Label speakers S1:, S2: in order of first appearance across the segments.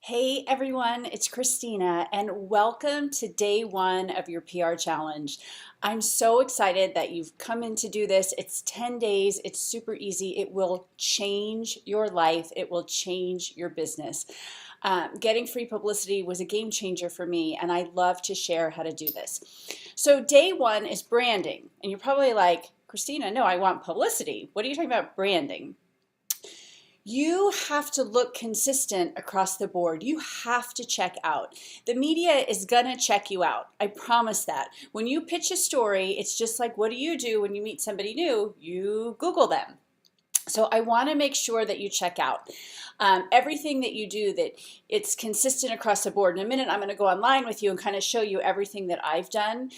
S1: Hey everyone, it's Christina, and welcome to day one of your PR challenge. I'm so excited that you've come in to do this. It's 10 days, it's super easy. It will change your life, it will change your business. Getting free publicity was a game changer for me, and I love to share how to do this. So, day one is branding, and you're probably like, Christina, no, I want publicity. What are you talking about branding? You have to look consistent across the board. You have to check out. The media is gonna check you out. I promise that. When you pitch a story, it's just like, what do you do when you meet somebody new? You Google them. So I want to make sure that you check out everything that you do, that it's consistent across the board. In a minute, I'm going to go online with you and kind of show you everything that I've done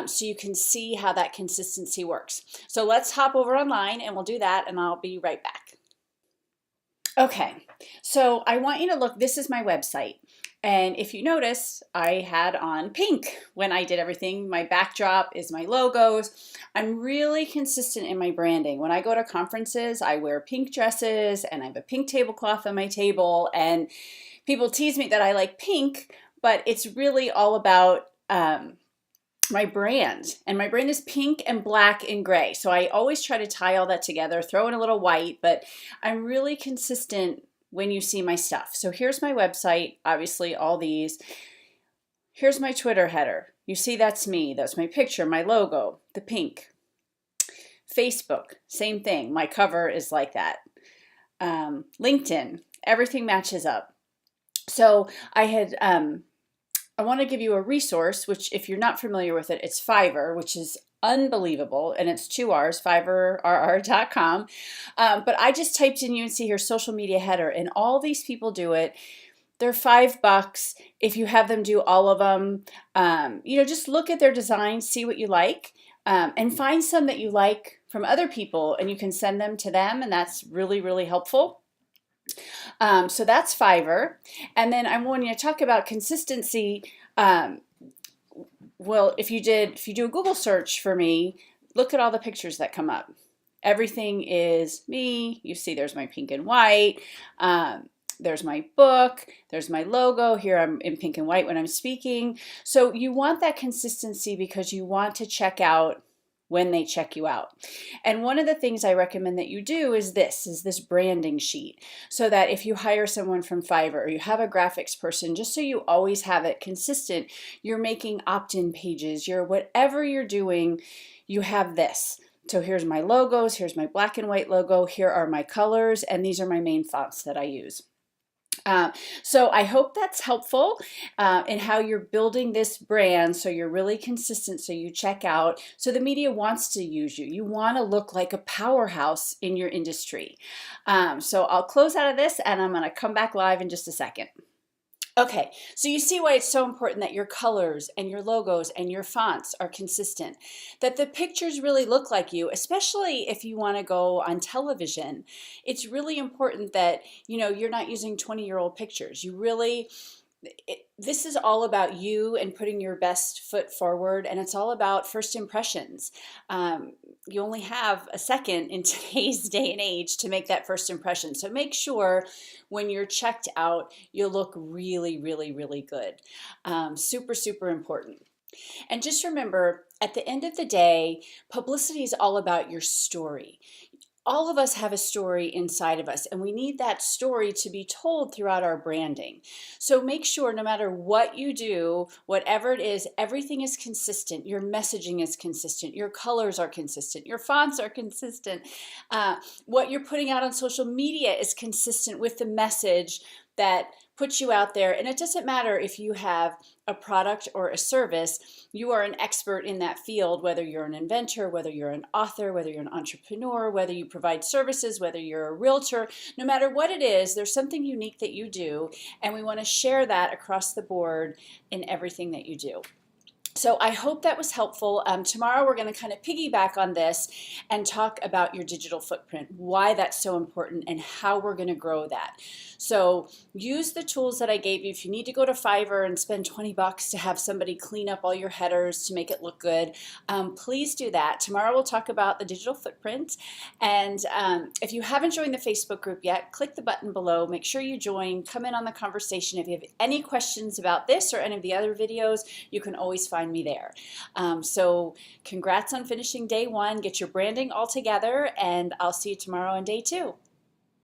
S1: so you can see how that consistency works. So let's hop over online and we'll do that, and I'll be right back. Okay, so I want you to look, this is my website. And if you notice, I had on pink when I did everything. My backdrop is my logos. I'm really consistent in my branding. When I go to conferences, I wear pink dresses and I have a pink tablecloth on my table. And people tease me that I like pink, but it's really all about my brand, and my brand is pink and black and gray. So I always try to tie all that together, throw in a little white, but I'm really consistent when you see my stuff. So here's my website, obviously all these. Here's my Twitter header. You see that's me. That's my picture, my logo, the pink. Facebook, same thing. My cover is like that. LinkedIn, everything matches up. So I want to give you a resource, which if you're not familiar with it, it's Fiverr, which is unbelievable, and it's 2 R's, fiverrrr.com. But I just typed in, you can see here, social media header, and all these people do it. They're $5 if you have them do all of them. Just look at their designs, see what you like, and find some that you like from other people, and you can send them to them, and that's really, really helpful. So that's Fiverr. And then when you talk about consistency, well, if you do a Google search for me, look at all the pictures that come up. Everything is me. You see there's my pink and white. There's my book. There's my logo. Here I'm in pink and white when I'm speaking. So you want that consistency because you want to check out when they check you out. And one of the things I recommend that you do is this branding sheet, so that if you hire someone from Fiverr or you have a graphics person, just so you always have it consistent, you're making opt-in pages, whatever you're doing, you have this. So here's my logos, here's my black and white logo, here are my colors, and these are my main fonts that I use. So I hope that's helpful in how you're building this brand, so you're really consistent, so you check out, so the media wants to use you. You want to look like a powerhouse in your industry. So I'll close out of this, and I'm going to come back live in just a second. Okay, so you see why it's so important that your colors and your logos and your fonts are consistent, that the pictures really look like you, especially if you want to go on television. It's really important that, you're not using 20-year-old pictures. This is all about you and putting your best foot forward, and it's all about first impressions. You only have a second in today's day and age to make that first impression. So make sure when you're checked out, you look really, really, really good. Super, super important. And just remember, at the end of the day, publicity is all about your story. All of us have a story inside of us, and we need that story to be told throughout our branding. So make sure no matter what you do, whatever it is, everything is consistent. Your messaging is consistent. Your colors are consistent. Your fonts are consistent. What you're putting out on social media is consistent with the message that puts you out there. And it doesn't matter if you have a product or a service, you are an expert in that field, whether you're an inventor, whether you're an author, whether you're an entrepreneur, whether you provide services, whether you're a realtor, no matter what it is, there's something unique that you do, and we want to share that across the board in everything that you do. So I hope that was helpful. Tomorrow we're going to kind of piggyback on this and talk about your digital footprint, why that's so important, and how we're going to grow that. So use the tools that I gave you. If you need to go to Fiverr and spend 20 bucks to have somebody clean up all your headers to make it look good, please do that. Tomorrow we'll talk about the digital footprint. And if you haven't joined the Facebook group yet, click the button below. Make sure you join. Come in on the conversation. If you have any questions about this or any of the other videos, you can always find me there. So congrats on finishing day one. Get your branding all together, and I'll see you tomorrow on day two.